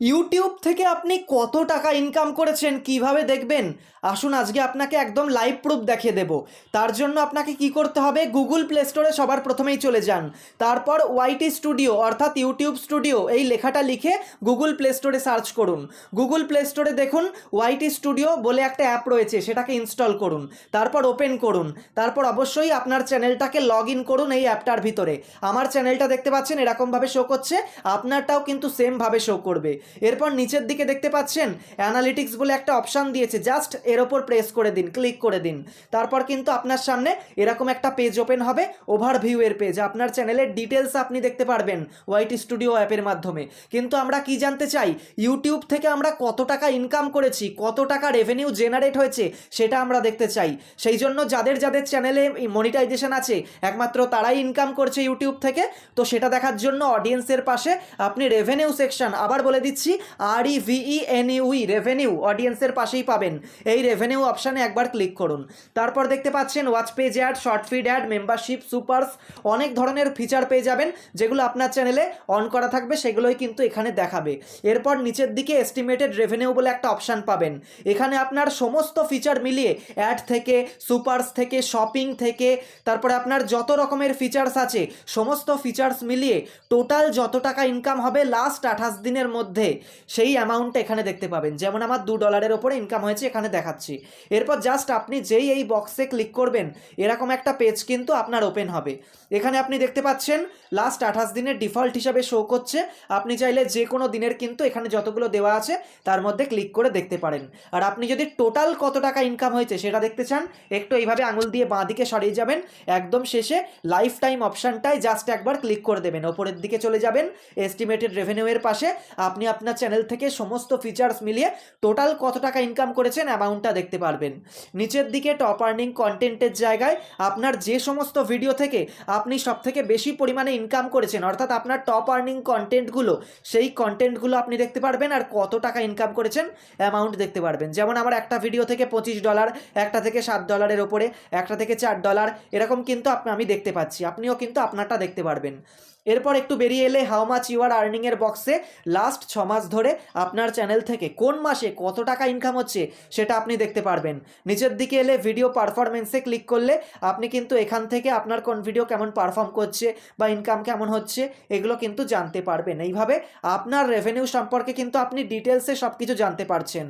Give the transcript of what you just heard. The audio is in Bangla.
ইউটিউব থেকে আপনি কত টাকা ইনকাম করেছেন কিভাবে দেখবেন? আসুন আজকে আপনাকে একদম লাইভ প্রুফ দেখিয়ে দেব। তার জন্য আপনাকে কি করতে হবে, গুগল প্লে স্টোরে সবার প্রথমেই চলে যান। তারপর ওয়াইটি স্টুডিও অর্থাৎ ইউটিউব স্টুডিও এই লেখাটা লিখে গুগল প্লে স্টোরে সার্চ করুন। গুগল প্লে স্টোরে দেখুন ওয়াইটি স্টুডিও বলে একটা অ্যাপ রয়েছে, সেটাকে ইনস্টল করুন। তারপর ওপেন করুন। তারপর অবশ্যই আপনার চ্যানেলটাকে লগ ইন করুন এই অ্যাপটার ভিতরে। আমার চ্যানেলটা দেখতে পাচ্ছেন এরকমভাবে শো করছে, আপনারটাও কিন্তু সেমভাবে শো করবে। এরপর নিচের দিকে দেখতে পাচ্ছেন অ্যানালিটিক্স বলে একটা অপশান দিয়েছে, জাস্ট এর ওপর প্রেস করে দিন, ক্লিক করে দিন। তারপর কিন্তু আপনার সামনে এরকম একটা পেজ ওপেন হবে, ওভারভিউ এর পেজ। আপনার চ্যানেলের ডিটেলস আপনি দেখতে পারবেন ওয়াইটি স্টুডিও অ্যাপের মাধ্যমে। কিন্তু আমরা কি জানতে চাই, ইউটিউব থেকে আমরা কত টাকা ইনকাম করেছি, কত টাকা রেভিনিউ জেনারেট হয়েছে সেটা আমরা দেখতে চাই। সেই জন্য যাদের যাদের চ্যানেলে মনিটাইজেশন আছে একমাত্র তারাই ইনকাম করছে ইউটিউব থেকে। তো সেটা দেখার জন্য অডিয়েন্সের পাশে আপনি রেভিনিউ সেকশন, আবার বলে দিচ্ছি REVENUE রেভিনিউ অডিয়েন্সের পাশেই পাবেন। এই রেভিনিউ অপশানে একবার ক্লিক করুন। তারপর দেখতে পাচ্ছেন watch page ad, short feed ad, membership, supers, অনেক ধরনের ফিচার পেয়ে যাবেন যেগুলো আপনার চ্যানেলে অন করা থাকবে, সেগুলোই কিন্তু এখানে দেখাবে। এরপর নিচের দিকে এস্টিমেটেড রেভিনিউ বলে একটা অপশান পাবেন। এখানে আপনার সমস্ত ফিচার মিলিয়ে অ্যাড থেকে, সুপারস থেকে, শপিং থেকে, তারপরে আপনার যত রকমের ফিচার্স আছে সমস্ত ফিচার্স মিলিয়ে টোটাল যত টাকা ইনকাম হবে লাস্ট 28 দিনের মধ্যে সেই অ্যামাউন্টটা এখানে দেখতে পাবেন। যেমন আমার $2 ওপরে ইনকাম হয়েছে এখানে দেখাচ্ছি। এরপর জাস্ট আপনি যেই এই বক্সে ক্লিক করবেন এরকম একটা পেজ কিন্তু আপনার ওপেন হবে। এখানে আপনি দেখতে পাচ্ছেন লাস্ট 28 দিনের ডিফল্ট হিসাবে শো করছে। আপনি চাইলে যে কোনো দিনের কিন্তু এখানে যতগুলো দেওয়া আছে তার মধ্যে ক্লিক করে দেখতে পারেন। আর আপনি যদি টোটাল কত টাকা ইনকাম হয়েছে সেটা দেখতে চান, একটু এইভাবে আঙুল দিয়ে বাঁ দিকে সরিয়ে যাবেন, একদম শেষে লাইফ টাইম অপশানটায় জাস্ট একবার ক্লিক করে দেবেন। ওপরের দিকে চলে যাবেন, এস্টিমেটেড রেভিনিউ এর পাশে আপনি আপনার চ্যানেল থেকে সমস্ত ফিচার্স মিলিয়ে টোটাল কত টাকা ইনকাম করেছেন অ্যামাউন্টটা দেখতে পারবেন। নিচের দিকে টপ আর্নিং কন্টেন্টের জায়গায় আপনার যে সমস্ত ভিডিও থেকে আপনি সবথেকে বেশি পরিমাণে ইনকাম করেছেন, অর্থাৎ আপনার টপ আর্নিং কন্টেন্টগুলো, সেই কন্টেন্টগুলো আপনি দেখতে পারবেন আর কত টাকা ইনকাম করেছেন অ্যামাউন্ট দেখতে পারবেন। যেমন আমার একটা ভিডিও থেকে $25, একটা থেকে $7 ওপরে, একটা থেকে $4, এরকম কিন্তু আমি দেখতে পাচ্ছি। আপনিও কিন্তু আপনারটা দেখতে পারবেন। এরপর একটু বেরিয়ে এলে হাউ মাচ ইউ আর আর্নিংয়ের বক্সে লাস্ট 6 মাস ধরে আপনার চ্যানেল থেকে কোন মাসে কত টাকা ইনকাম হচ্ছে সেটা আপনি দেখতে পারবেন। নিচের দিকে এলে ভিডিও পারফরমেন্সে ক্লিক করলে আপনি কিন্তু এখান থেকে আপনার কোন ভিডিও কেমন পারফর্ম করছে বা ইনকাম কেমন হচ্ছে এগুলো কিন্তু জানতে পারবেন। এইভাবে আপনার রেভিনিউ সম্পর্কে কিন্তু আপনি ডিটেলসে সব কিছু জানতে পারছেন।